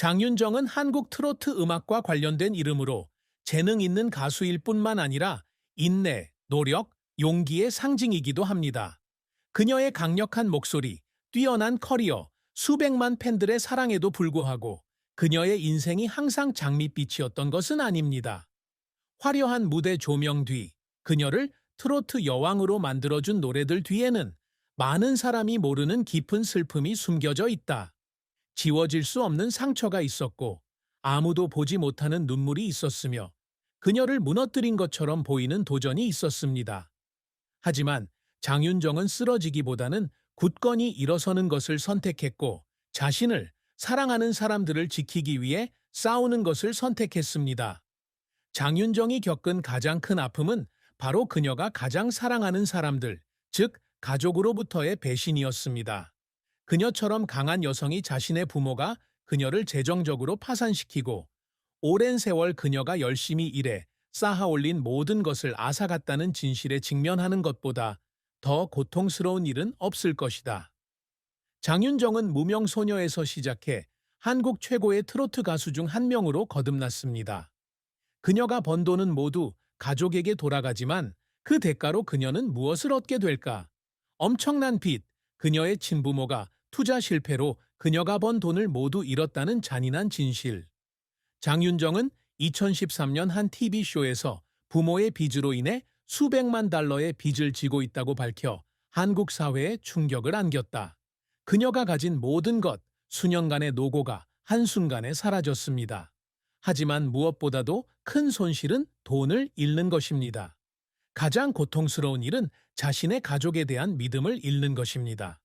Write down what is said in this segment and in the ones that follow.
장윤정은 한국 트로트 음악과 관련된 이름으로 재능 있는 가수일 뿐만 아니라 인내, 노력, 용기의 상징이기도 합니다. 그녀의 강력한 목소리, 뛰어난 커리어, 수백만 팬들의 사랑에도 불구하고 그녀의 인생이 항상 장밋빛이었던 것은 아닙니다. 화려한 무대 조명 뒤, 그녀를 트로트 여왕으로 만들어준 노래들 뒤에는 많은 사람이 모르는 깊은 슬픔이 숨겨져 있다. 지워질 수 없는 상처가 있었고, 아무도 보지 못하는 눈물이 있었으며, 그녀를 무너뜨린 것처럼 보이는 도전이 있었습니다. 하지만 장윤정은 쓰러지기보다는 굳건히 일어서는 것을 선택했고, 자신을 사랑하는 사람들을 지키기 위해 싸우는 것을 선택했습니다. 장윤정이 겪은 가장 큰 아픔은 바로 그녀가 가장 사랑하는 사람들, 즉 가족으로부터의 배신이었습니다. 그녀처럼 강한 여성이 자신의 부모가 그녀를 재정적으로 파산시키고 오랜 세월 그녀가 열심히 일해 쌓아올린 모든 것을 앗아갔다는 진실에 직면하는 것보다 더 고통스러운 일은 없을 것이다. 장윤정은 무명 소녀에서 시작해 한국 최고의 트로트 가수 중 한 명으로 거듭났습니다. 그녀가 번 돈은 모두 가족에게 돌아가지만 그 대가로 그녀는 무엇을 얻게 될까? 엄청난 빚, 그녀의 친부모가 투자 실패로 그녀가 번 돈을 모두 잃었다는 잔인한 진실. 장윤정은 2013년 한 TV쇼에서 부모의 빚으로 인해 수백만 달러의 빚을 지고 있다고 밝혀 한국 사회에 충격을 안겼다. 그녀가 가진 모든 것, 수년간의 노고가 한순간에 사라졌습니다. 하지만 무엇보다도 큰 손실은 돈을 잃는 것입니다. 가장 고통스러운 일은 자신의 가족에 대한 믿음을 잃는 것입니다.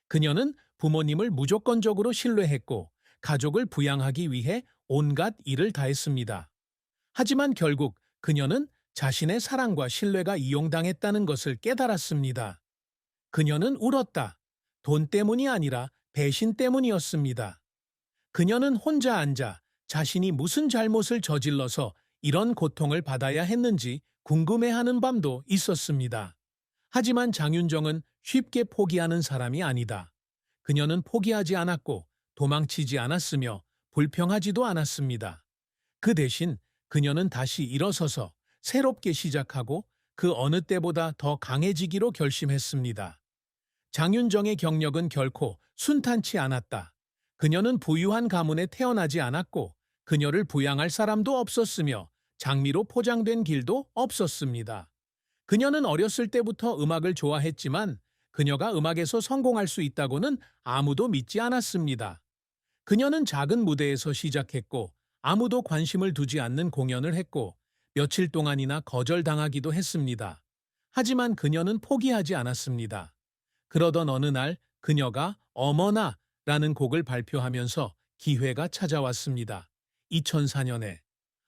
그녀는 부모님을 무조건적으로 신뢰했고 가족을 부양하기 위해 온갖 일을 다했습니다. 하지만 결국 그녀는 자신의 사랑과 신뢰가 이용당했다는 것을 깨달았습니다. 그녀는 울었다. 돈 때문이 아니라 배신 때문이었습니다. 그녀는 혼자 앉아 자신이 무슨 잘못을 저질러서 이런 고통을 받아야 했는지 궁금해하는 밤도 있었습니다. 하지만 장윤정은 쉽게 포기하는 사람이 아니다. 그녀는 포기하지 않았고 도망치지 않았으며 불평하지도 않았습니다. 그 대신 그녀는 다시 일어서서 새롭게 시작하고 그 어느 때보다 더 강해지기로 결심했습니다. 장윤정의 경력은 결코 순탄치 않았다. 그녀는 부유한 가문에 태어나지 않았고 그녀를 부양할 사람도 없었으며 장미로 포장된 길도 없었습니다. 그녀는 어렸을 때부터 음악을 좋아했지만 그녀가 음악에서 성공할 수 있다고는 아무도 믿지 않았습니다. 그녀는 작은 무대에서 시작했고 아무도 관심을 두지 않는 공연을 했고 며칠 동안이나 거절당하기도 했습니다. 하지만 그녀는 포기하지 않았습니다. 그러던 어느 날 그녀가 어머나 라는 곡을 발표하면서 기회가 찾아왔습니다. 2004년에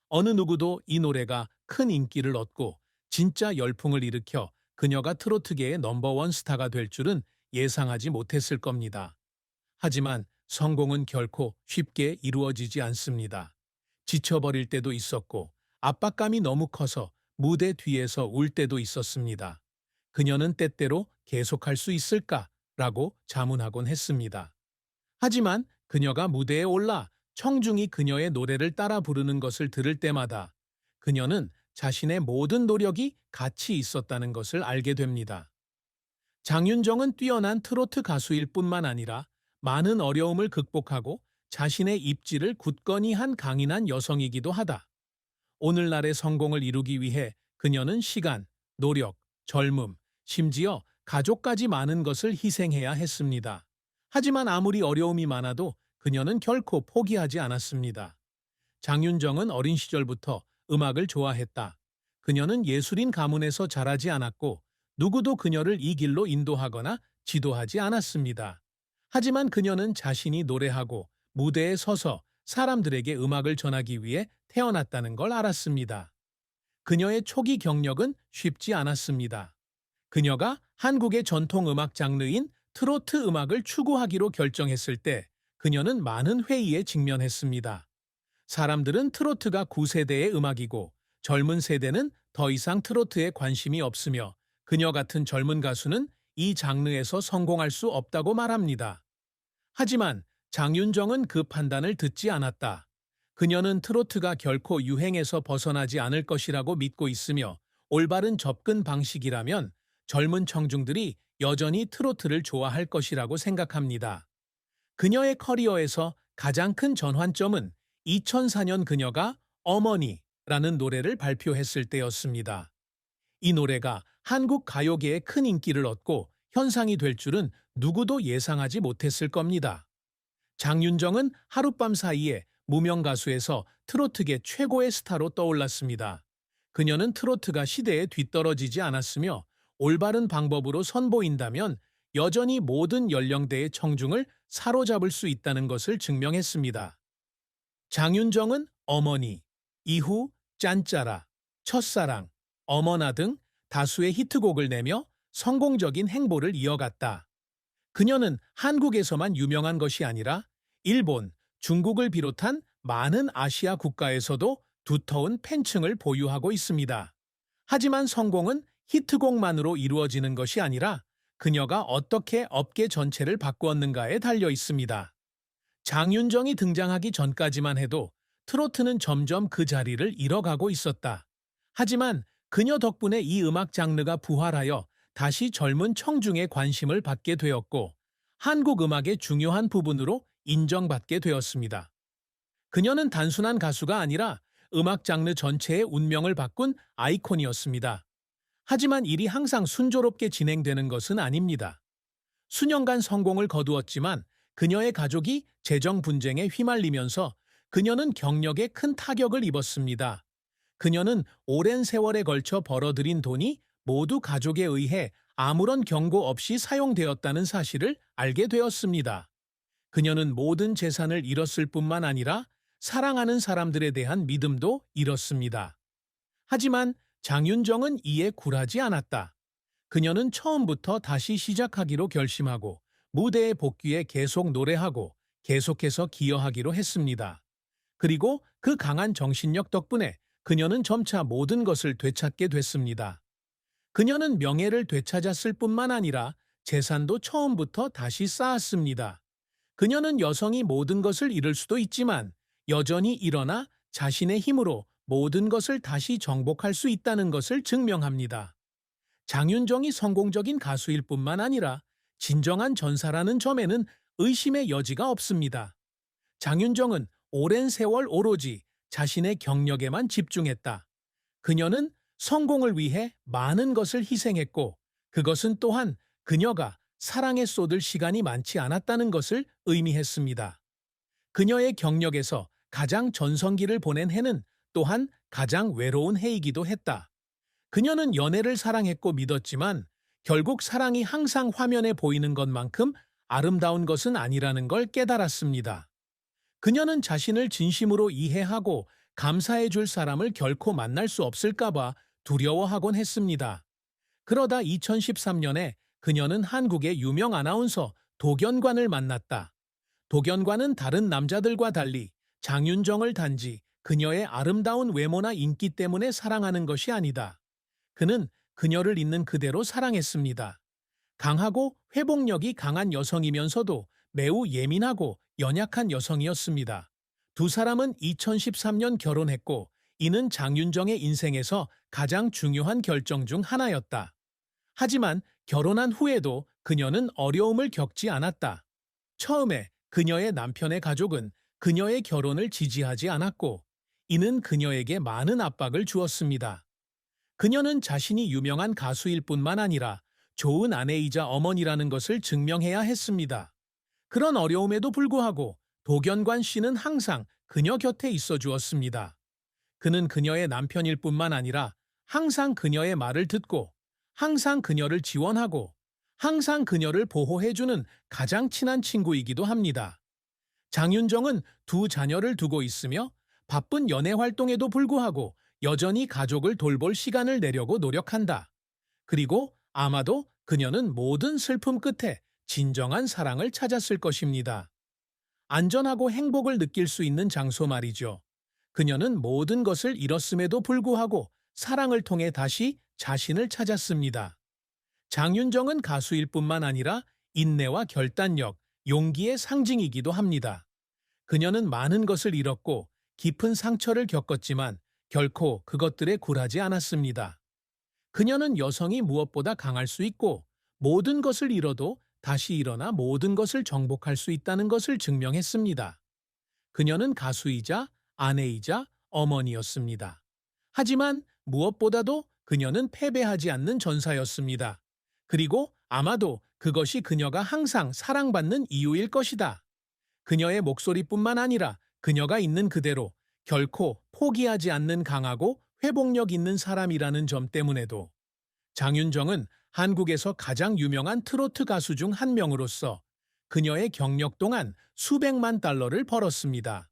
어느 누구도 이 노래가 큰 인기를 얻고 진짜 열풍을 일으켜 그녀가 트로트계의 넘버원 스타가 될 줄은 예상하지 못했을 겁니다. 하지만 성공은 결코 쉽게 이루어지지 않습니다. 지쳐버릴 때도 있었고 압박감이 너무 커서 무대 뒤에서 울 때도 있었습니다. 그녀는 때때로 계속할 수 있을까라고 자문하곤 했습니다. 하지만 그녀가 무대에 올라 청중이 그녀의 노래를 따라 부르는 것을 들을 때마다 그녀는 자신의 모든 노력이 가치 있었다는 것을 알게 됩니다. 장윤정은 뛰어난 트로트 가수일 뿐만 아니라 많은 어려움을 극복하고 자신의 입지를 굳건히 한 강인한 여성이기도 하다. 오늘날의 성공을 이루기 위해 그녀는 시간, 노력, 젊음, 심지어 가족까지 많은 것을 희생해야 했습니다. 하지만 아무리 어려움이 많아도 그녀는 결코 포기하지 않았습니다. 장윤정은 어린 시절부터 음악을 좋아했다. 그녀는 예술인 가문에서 자라지 않았고 누구도 그녀를 이 길로 인도하거나 지도하지 않았습니다. 하지만 그녀는 자신이 노래하고 무대에 서서 사람들에게 음악을 전하기 위해 태어났다는 걸 알았습니다. 그녀의 초기 경력은 쉽지 않았습니다. 그녀가 한국의 전통 음악 장르인 트로트 음악을 추구하기로 결정했을 때 그녀는 많은 회의에 직면했습니다. 사람들은 트로트가 9세대의 음악이고 젊은 세대는 더 이상 트로트에 관심이 없으며 그녀 같은 젊은 가수는 이 장르에서 성공할 수 없다고 말합니다. 하지만 장윤정은 그 판단을 듣지 않았다. 그녀는 트로트가 결코 유행에서 벗어나지 않을 것이라고 믿고 있으며 올바른 접근 방식이라면 젊은 청중들이 여전히 트로트를 좋아할 것이라고 생각합니다. 그녀의 커리어에서 가장 큰 전환점은 2004년 그녀가 어머니라는 노래를 발표했을 때였습니다. 이 노래가 한국 가요계에 큰 인기를 얻고 현상이 될 줄은 누구도 예상하지 못했을 겁니다. 장윤정은 하룻밤 사이에 무명 가수에서 트로트계 최고의 스타로 떠올랐습니다. 그녀는 트로트가 시대에 뒤떨어지지 않았으며 올바른 방법으로 선보인다면 여전히 모든 연령대의 청중을 사로잡을 수 있다는 것을 증명했습니다. 장윤정은 어머니, 이후 짠짜라, 첫사랑, 어머나 등 다수의 히트곡을 내며 성공적인 행보를 이어갔다. 그녀는 한국에서만 유명한 것이 아니라 일본, 중국을 비롯한 많은 아시아 국가에서도 두터운 팬층을 보유하고 있습니다. 하지만 성공은 히트곡만으로 이루어지는 것이 아니라 그녀가 어떻게 업계 전체를 바꾸었는가에 달려 있습니다. 장윤정이 등장하기 전까지만 해도 트로트는 점점 그 자리를 잃어가고 있었다. 하지만 그녀 덕분에 이 음악 장르가 부활하여 다시 젊은 청중의 관심을 받게 되었고 한국 음악의 중요한 부분으로 인정받게 되었습니다. 그녀는 단순한 가수가 아니라 음악 장르 전체의 운명을 바꾼 아이콘이었습니다. 하지만 일이 항상 순조롭게 진행되는 것은 아닙니다. 수년간 성공을 거두었지만 그녀의 가족이 재정 분쟁에 휘말리면서 그녀는 경력에 큰 타격을 입었습니다. 그녀는 오랜 세월에 걸쳐 벌어들인 돈이 모두 가족에 의해 아무런 경고 없이 사용되었다는 사실을 알게 되었습니다. 그녀는 모든 재산을 잃었을 뿐만 아니라 사랑하는 사람들에 대한 믿음도 잃었습니다. 하지만 장윤정은 이에 굴하지 않았다. 그녀는 처음부터 다시 시작하기로 결심하고 무대에 복귀해 계속 노래하고 계속해서 기여하기로 했습니다. 그리고 그 강한 정신력 덕분에 그녀는 점차 모든 것을 되찾게 됐습니다. 그녀는 명예를 되찾았을 뿐만 아니라 재산도 처음부터 다시 쌓았습니다. 그녀는 여성이 모든 것을 잃을 수도 있지만 여전히 일어나 자신의 힘으로 모든 것을 다시 정복할 수 있다는 것을 증명합니다. 장윤정이 성공적인 가수일 뿐만 아니라 진정한 전사라는 점에는 의심의 여지가 없습니다. 장윤정은 오랜 세월 오로지 자신의 경력에만 집중했다. 그녀는 성공을 위해 많은 것을 희생했고 그것은 또한 그녀가 사랑에 쏟을 시간이 많지 않았다는 것을 의미했습니다. 그녀의 경력에서 가장 전성기를 보낸 해는 또한 가장 외로운 해이기도 했다. 그녀는 연애를 사랑했고 믿었지만 결국 사랑이 항상 화면에 보이는 것만큼 아름다운 것은 아니라는 걸 깨달았습니다. 그녀는 자신을 진심으로 이해하고 감사해 줄 사람을 결코 만날 수 없을까봐 두려워하곤 했습니다. 그러다 2013년에 그녀는 한국의 유명 아나운서 도견관을 만났다. 도견관은 다른 남자들과 달리 장윤정을 단지 그녀의 아름다운 외모나 인기 때문에 사랑하는 것이 아니다. 그는 그녀를 있는 그대로 사랑했습니다. 강하고 회복력이 강한 여성이면서도 매우 예민하고 연약한 여성이었습니다. 두 사람은 2013년 결혼했고 이는 장윤정의 인생에서 가장 중요한 결정 중 하나였다. 하지만 결혼한 후에도 그녀는 어려움을 겪지 않았다. 처음에 그녀의 남편의 가족은 그녀의 결혼을 지지하지 않았고 이는 그녀에게 많은 압박을 주었습니다. 그녀는 자신이 유명한 가수일 뿐만 아니라 좋은 아내이자 어머니라는 것을 증명해야 했습니다. 그런 어려움에도 불구하고 도견관 씨는 항상 그녀 곁에 있어 주었습니다. 그는 그녀의 남편일 뿐만 아니라 항상 그녀의 말을 듣고 항상 그녀를 지원하고 항상 그녀를 보호해주는 가장 친한 친구이기도 합니다. 장윤정은 두 자녀를 두고 있으며 바쁜 연애 활동에도 불구하고 여전히 가족을 돌볼 시간을 내려고 노력한다. 그리고 아마도 그녀는 모든 슬픔 끝에 진정한 사랑을 찾았을 것입니다. 안전하고 행복을 느낄 수 있는 장소 말이죠. 그녀는 모든 것을 잃었음에도 불구하고 사랑을 통해 다시 자신을 찾았습니다. 장윤정은 가수일 뿐만 아니라 인내와 결단력, 용기의 상징이기도 합니다. 그녀는 많은 것을 잃었고 깊은 상처를 겪었지만 결코 그것들에 굴하지 않았습니다. 그녀는 여성이 무엇보다 강할 수 있고 모든 것을 잃어도 다시 일어나 모든 것을 정복할 수 있다는 것을 증명했습니다. 그녀는 가수이자 아내이자 어머니였습니다. 하지만 무엇보다도 그녀는 패배하지 않는 전사였습니다. 그리고 아마도 그것이 그녀가 항상 사랑받는 이유일 것이다. 그녀의 목소리뿐만 아니라 그녀가 있는 그대로 결코 포기하지 않는 강하고 회복력 있는 사람이라는 점 때문에도 장윤정은 한국에서 가장 유명한 트로트 가수 중 한 명으로서 그녀의 경력 동안 수백만 달러를 벌었습니다.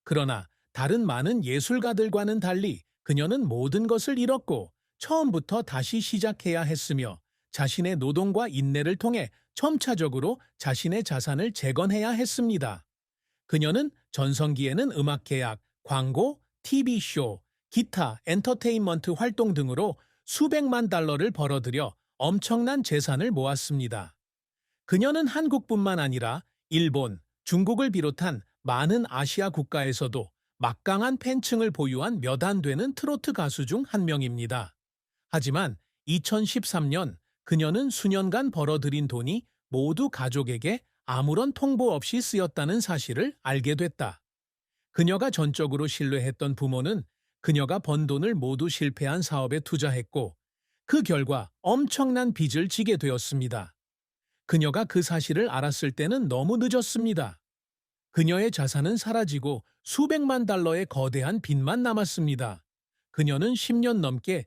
그러나 다른 많은 예술가들과는 달리 그녀는 모든 것을 잃었고 처음부터 다시 시작해야 했으며 자신의 노동과 인내를 통해 점차적으로 자신의 자산을 재건해야 했습니다. 그녀는 전성기에는 음악 계약, 광고, TV쇼, 기타, 엔터테인먼트 활동 등으로 수백만 달러를 벌어들여 엄청난 재산을 모았습니다. 그녀는 한국뿐만 아니라 일본, 중국을 비롯한 많은 아시아 국가에서도 막강한 팬층을 보유한 몇 안 되는 트로트 가수 중 한 명입니다. 하지만 2013년 그녀는 수년간 벌어들인 돈이 모두 가족에게 아무런 통보 없이 쓰였다는 사실을 알게 됐다. 그녀가 전적으로 신뢰했던 부모는 그녀가 번 돈을 모두 실패한 사업에 투자했고 그 결과 엄청난 빚을 지게 되었습니다. 그녀가 그 사실을 알았을 때는 너무 늦었습니다. 그녀의 자산은 사라지고 수백만 달러의 거대한 빚만 남았습니다. 그녀는 10년 넘게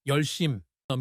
열심